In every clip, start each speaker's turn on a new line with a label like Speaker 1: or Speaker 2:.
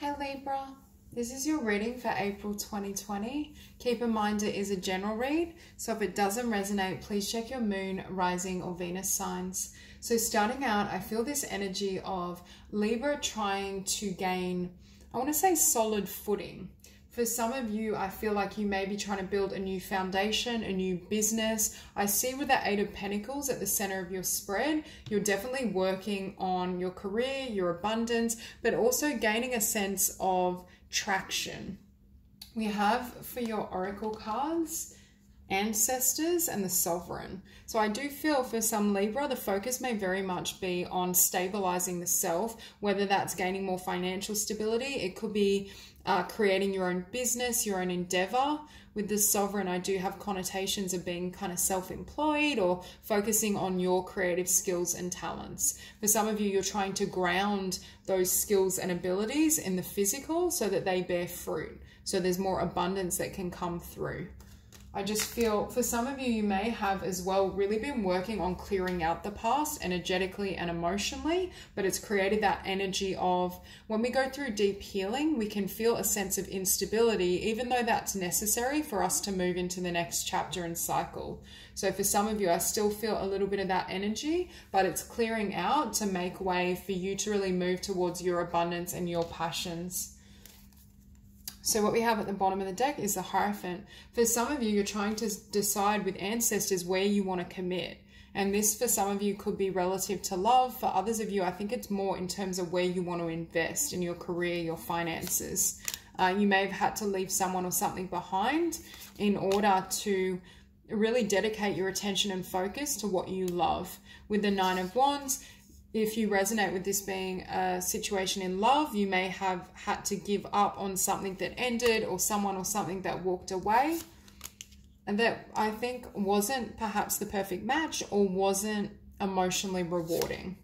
Speaker 1: Hey Libra, this is your reading for April 2020. Keep in mind it is a general read, so if it doesn't resonate, please check your moon, rising or Venus signs. So starting out, I feel this energy of Libra trying to gain, I want to say solid footing. For some of you, I feel like you may be trying to build a new foundation, a new business. I see with the Eight of Pentacles at the center of your spread, you're definitely working on your career, your abundance, but also gaining a sense of traction. We have for your oracle cards, Ancestors and the Sovereign. So I do feel for some Libra, the focus may very much be on stabilizing the self, whether that's gaining more financial stability. It could be creating your own business, your own endeavor. With the Sovereign, I do have connotations of being kind of self-employed or focusing on your creative skills and talents. For some of you, you're trying to ground those skills and abilities in the physical so that they bear fruit. So there's more abundance that can come through. I just feel for some of you, you may have as well really been working on clearing out the past energetically and emotionally, but it's created that energy of when we go through deep healing, we can feel a sense of instability, even though that's necessary for us to move into the next chapter and cycle. So for some of you, I still feel a little bit of that energy, but it's clearing out to make way for you to really move towards your abundance and your passions. So what we have at the bottom of the deck is the Hierophant. For some of you, you're trying to decide with Ancestors where you want to commit. And this for some of you could be relative to love. For others of you, I think it's more in terms of where you want to invest in your career, your finances. You may have had to leave someone or something behind in order to really dedicate your attention and focus to what you love. With the Nine of Wands, if you resonate with this being a situation in love, you may have had to give up on something that ended or someone or something that walked away and that I think wasn't perhaps the perfect match or wasn't emotionally rewarding.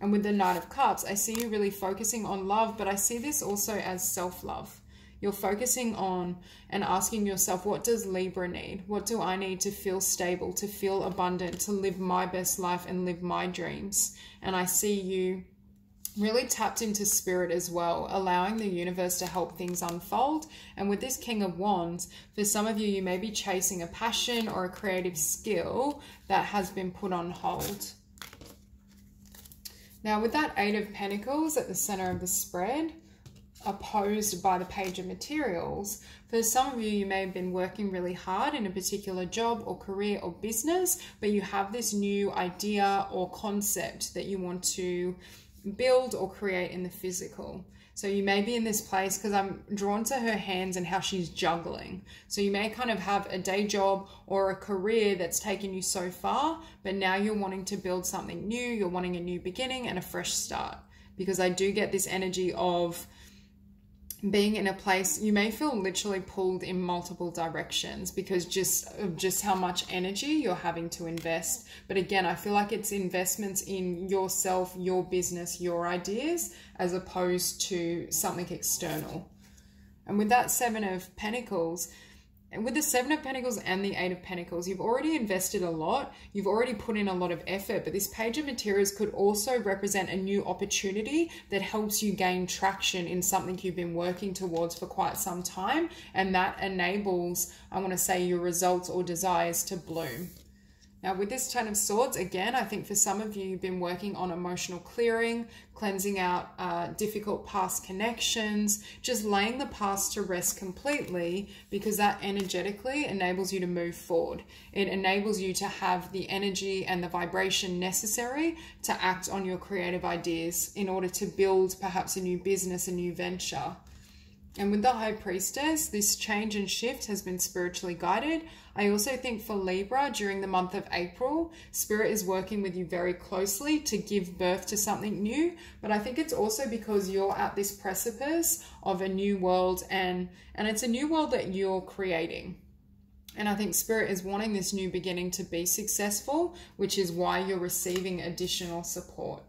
Speaker 1: And with the Knight of Cups, I see you really focusing on love, but I see this also as self-love. You're focusing on and asking yourself, what does Libra need? What do I need to feel stable, to feel abundant, to live my best life and live my dreams? And I see you really tapped into spirit as well, allowing the universe to help things unfold. And with this King of Wands, for some of you, you may be chasing a passion or a creative skill that has been put on hold. Now with that Eight of Pentacles at the center of the spread, opposed by the Page of Materials, for some of you, you may have been working really hard in a particular job or career or business, but you have this new idea or concept that you want to build or create in the physical. So you may be in this place because I'm drawn to her hands and how she's juggling. So you may kind of have a day job or a career that's taken you so far, but now you're wanting to build something new. You're wanting a new beginning and a fresh start, because I do get this energy of being in a place, you may feel literally pulled in multiple directions because just how much energy you're having to invest. But again, I feel like it's investments in yourself, your business, your ideas, as opposed to something external. And with that Seven of Pentacles, and with the Seven of Pentacles and the Eight of Pentacles, you've already invested a lot. You've already put in a lot of effort, but this Page of Materials could also represent a new opportunity that helps you gain traction in something you've been working towards for quite some time. And that enables, I want to say, your results or desires to bloom. Now with this Ten of Swords, again, I think for some of you, you've been working on emotional clearing, cleansing out difficult past connections, just laying the past to rest completely, because that energetically enables you to move forward. It enables you to have the energy and the vibration necessary to act on your creative ideas in order to build perhaps a new business, a new venture. And with the High Priestess, this change and shift has been spiritually guided. I also think for Libra, during the month of April, Spirit is working with you very closely to give birth to something new. But I think it's also because you're at this precipice of a new world, and it's a new world that you're creating. And I think Spirit is wanting this new beginning to be successful, which is why you're receiving additional support.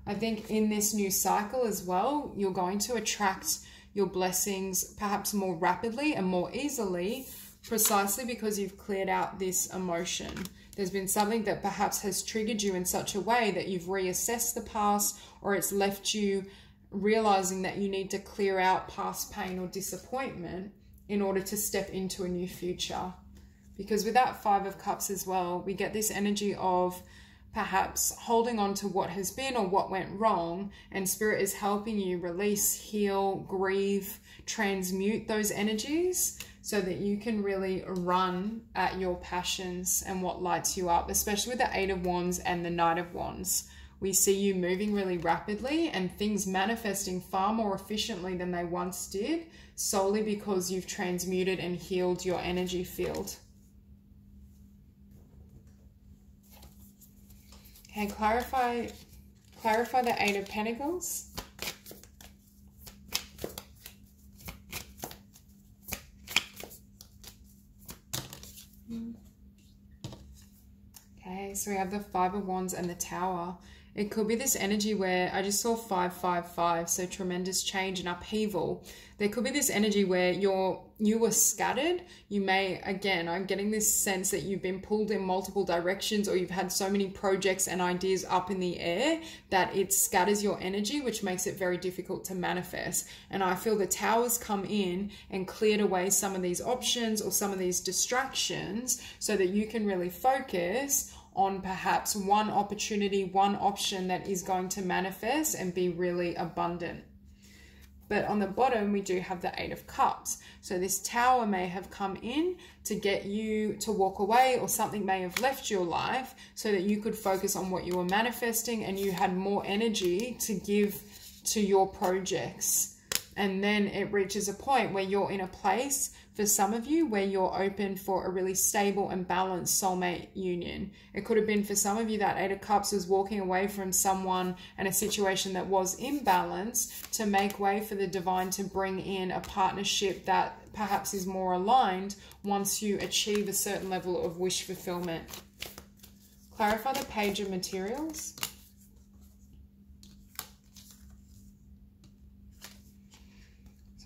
Speaker 1: I think in this new cycle as well, you're going to attract your blessings perhaps more rapidly and more easily, precisely because you've cleared out this emotion. There's been something that perhaps has triggered you in such a way that you've reassessed the past, or it's left you realizing that you need to clear out past pain or disappointment in order to step into a new future. Because with that Five of Cups as well, we get this energy of perhaps holding on to what has been or what went wrong, and Spirit is helping you release, heal, grieve, transmute those energies so that you can really run at your passions and what lights you up, especially with the Eight of Wands and the Knight of Wands. We see you moving really rapidly and things manifesting far more efficiently than they once did, solely because you've transmuted and healed your energy field. Okay, clarify the Eight of Pentacles. Okay, so we have the Five of Wands and the Tower. It could be this energy where I just saw 555, so tremendous change and upheaval. There could be this energy where you were scattered. You may, again, I'm getting this sense that you've been pulled in multiple directions, or you've had so many projects and ideas up in the air that it scatters your energy, which makes it very difficult to manifest. And I feel the Towers come in and cleared away some of these options or some of these distractions so that you can really focus on perhaps one opportunity, one option that is going to manifest and be really abundant. But on the bottom, we do have the Eight of Cups. So this Tower may have come in to get you to walk away, or something may have left your life so that you could focus on what you were manifesting and you had more energy to give to your projects. And then it reaches a point where you're in a place, for some of you, where you're open for a really stable and balanced soulmate union. It could have been for some of you that Eight of Cups was walking away from someone and a situation that was imbalanced to make way for the divine to bring in a partnership that perhaps is more aligned once you achieve a certain level of wish fulfillment. Clarify the Page of Materials.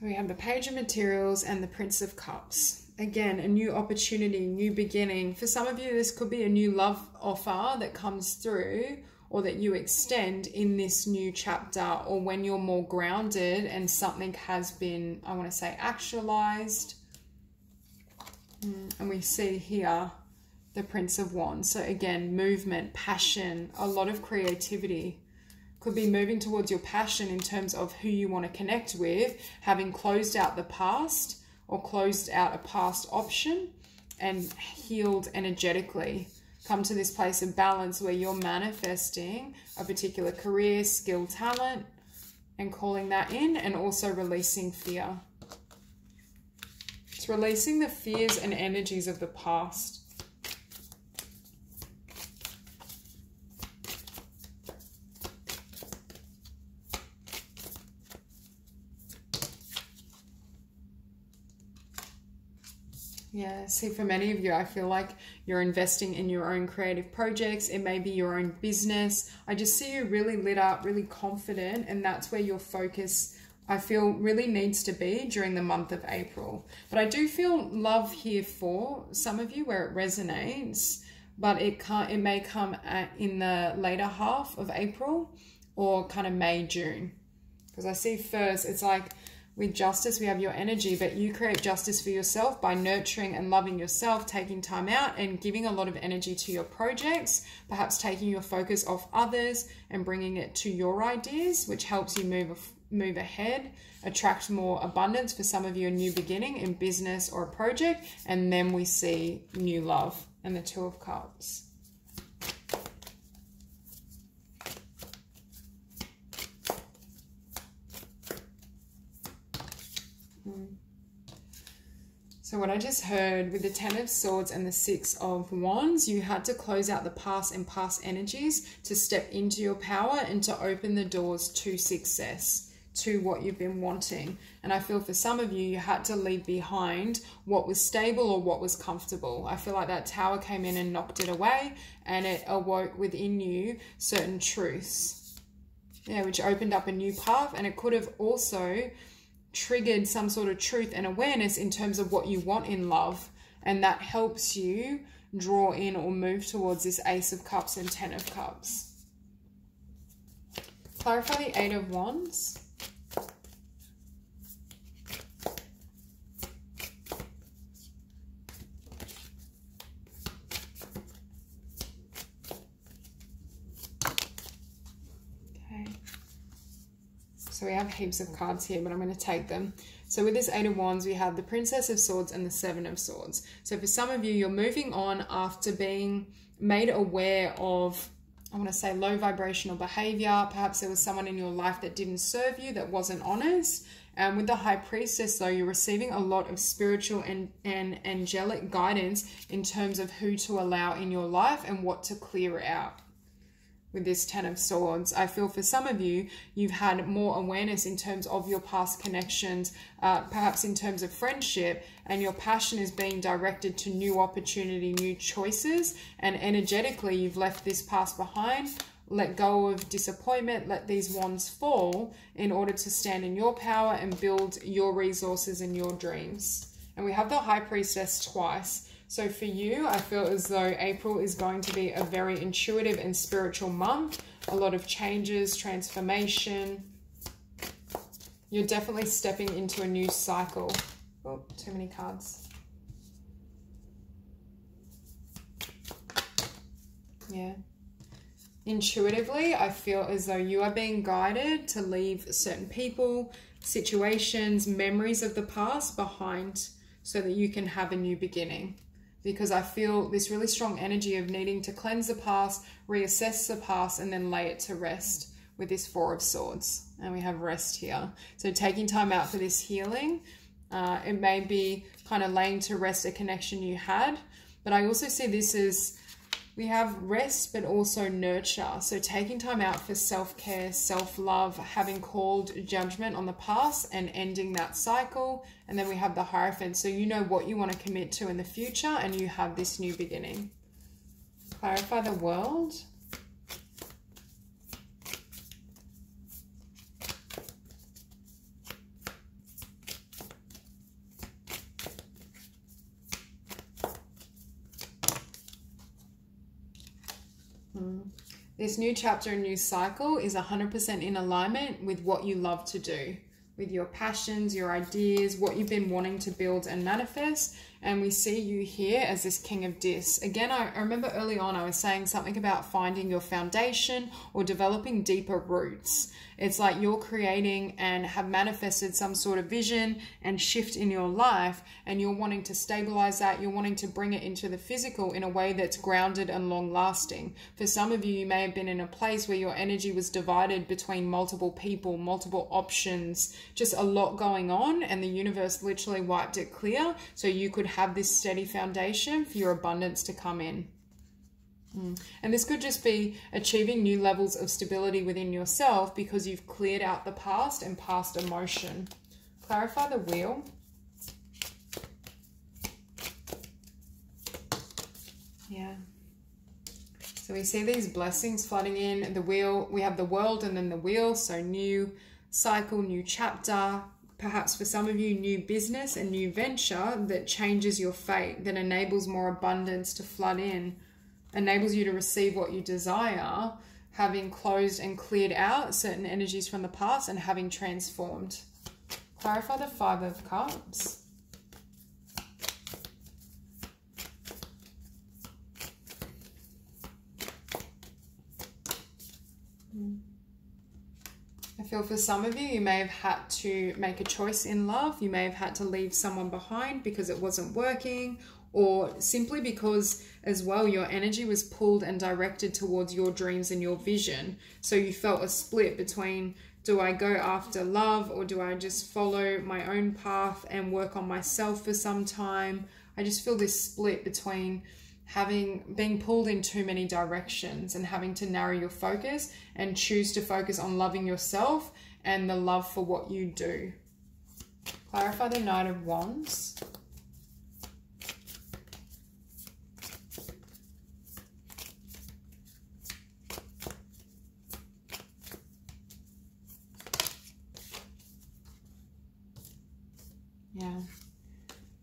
Speaker 1: So we have the Page of Materials and the Prince of Cups. Again, a new opportunity, new beginning. For some of you, this could be a new love offer that comes through or that you extend in this new chapter, or when you're more grounded and something has been, I want to say, actualized. And we see here the Prince of Wands. So again, movement, passion, a lot of creativity. Could be moving towards your passion in terms of who you want to connect with, having closed out the past or closed out a past option and healed energetically. Come to this place of balance where you're manifesting a particular career, skill, talent, and calling that in, and also releasing fear. It's releasing the fears and energies of the past. Yeah, see, for many of you, I feel like you're investing in your own creative projects. It may be your own business. I just see you really lit up, really confident, and that's where your focus, I feel, really needs to be during the month of April. But I do feel love here for some of you where it resonates, but it may come in the later half of April or kind of May, June. Because I see first, it's like, with justice, we have your energy, but you create justice for yourself by nurturing and loving yourself, taking time out and giving a lot of energy to your projects, perhaps taking your focus off others and bringing it to your ideas, which helps you move ahead, attract more abundance. For some of you, a new beginning in business or a project, and then we see new love and the Two of Cups. So what I just heard with the Ten of Swords and the Six of Wands, you had to close out the past and past energies to step into your power and to open the doors to success, to what you've been wanting. And I feel for some of you, you had to leave behind what was stable or what was comfortable. I feel like that Tower came in and knocked it away, and it awoke within you certain truths, yeah, which opened up a new path. And it could have also triggered some sort of truth and awareness in terms of what you want in love, and that helps you draw in or move towards this Ace of Cups and Ten of Cups. Clarify the Eight of Wands. So we have heaps of cards here, but I'm going to take them. So with this Eight of Wands, we have the Princess of Swords and the Seven of Swords. So for some of you, you're moving on after being made aware of, I want to say, low vibrational behavior. Perhaps there was someone in your life that didn't serve you, that wasn't honest. And with the High Priestess, though, you're receiving a lot of spiritual and angelic guidance in terms of who to allow in your life and what to clear out. With this Ten of Swords, I feel for some of you, you've had more awareness in terms of your past connections, perhaps in terms of friendship, and your passion is being directed to new opportunity, new choices, and energetically you've left this past behind. Let go of disappointment, let these wands fall in order to stand in your power and build your resources and your dreams. And we have the High Priestess twice. So for you, I feel as though April is going to be a very intuitive and spiritual month. A lot of changes, transformation. You're definitely stepping into a new cycle. Oh, too many cards. Yeah. Intuitively, I feel as though you are being guided to leave certain people, situations, memories of the past behind so that you can have a new beginning. Because I feel this really strong energy of needing to cleanse the past, reassess the past, and then lay it to rest with this Four of Swords. And we have rest here. So taking time out for this healing. It may be kind of laying to rest a connection you had. But I also see this as we have rest, but also nurture. So taking time out for self-care, self-love, having called judgment on the past and ending that cycle. And then we have the Hierophant. So you know what you want to commit to in the future and you have this new beginning. Clarify the world. This new chapter and new cycle is 100% in alignment with what you love to do, with your passions, your ideas, what you've been wanting to build and manifest. And we see you here as this King of Discs. Again, I remember early on I was saying something about finding your foundation or developing deeper roots. It's like you're creating and have manifested some sort of vision and shift in your life, and you're wanting to stabilize that. You're wanting to bring it into the physical in a way that's grounded and long lasting. For some of you, you may have been in a place where your energy was divided between multiple people, multiple options, just a lot going on, and the universe literally wiped it clear so you could have this steady foundation for your abundance to come in. And this could just be achieving new levels of stability within yourself because you've cleared out the past and past emotion. Clarify the Wheel. Yeah. So we see these blessings flooding in. The Wheel, we have the World and then the Wheel. So new cycle, new chapter. Perhaps for some of you, new business and new venture that changes your fate, that enables more abundance to flood in, enables you to receive what you desire, having closed and cleared out certain energies from the past and having transformed. Clarify the Five of Cups. I feel for some of you, you may have had to make a choice in love. You may have had to leave someone behind because it wasn't working, or simply because as well your energy was pulled and directed towards your dreams and your vision. So you felt a split between, do I go after love or do I just follow my own path and work on myself for some time? I just feel this split between being pulled in too many directions and having to narrow your focus and choose to focus on loving yourself and the love for what you do. Clarify the Knight of Wands. Yeah.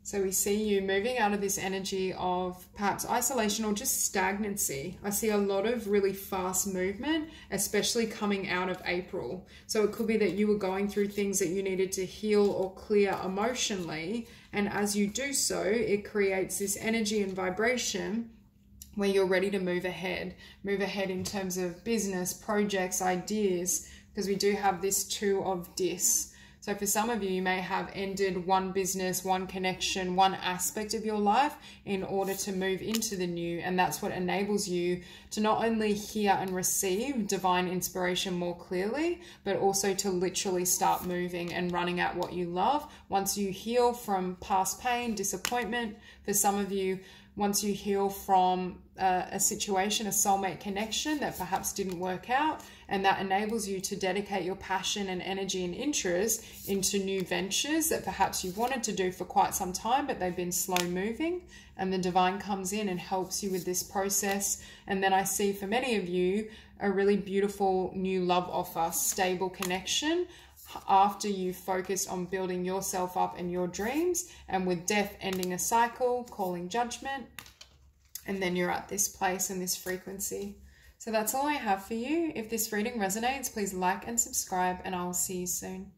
Speaker 1: So we see you moving out of this energy of perhaps isolation or just stagnancy. I see a lot of really fast movement, especially coming out of April. So it could be that you were going through things that you needed to heal or clear emotionally. And as you do so, it creates this energy and vibration where you're ready to move ahead in terms of business, projects, ideas, because we do have this 2 of Dis. So for some of you, you may have ended one business, one connection, one aspect of your life in order to move into the new. And that's what enables you to not only hear and receive divine inspiration more clearly, but also to literally start moving and running at what you love. Once you heal from past pain, disappointment, for some of you, once you heal from a situation, a soulmate connection that perhaps didn't work out, and that enables you to dedicate your passion and energy and interest into new ventures that perhaps you've wanted to do for quite some time, but they've been slow moving, and the divine comes in and helps you with this process. And then I see for many of you a really beautiful new love offer, stable connection, after you focus on building yourself up and your dreams, and with death ending a cycle, calling judgment, and then you're at this place and this frequency. So that's all I have for you. If this reading resonates, please like and subscribe, and I will see you soon.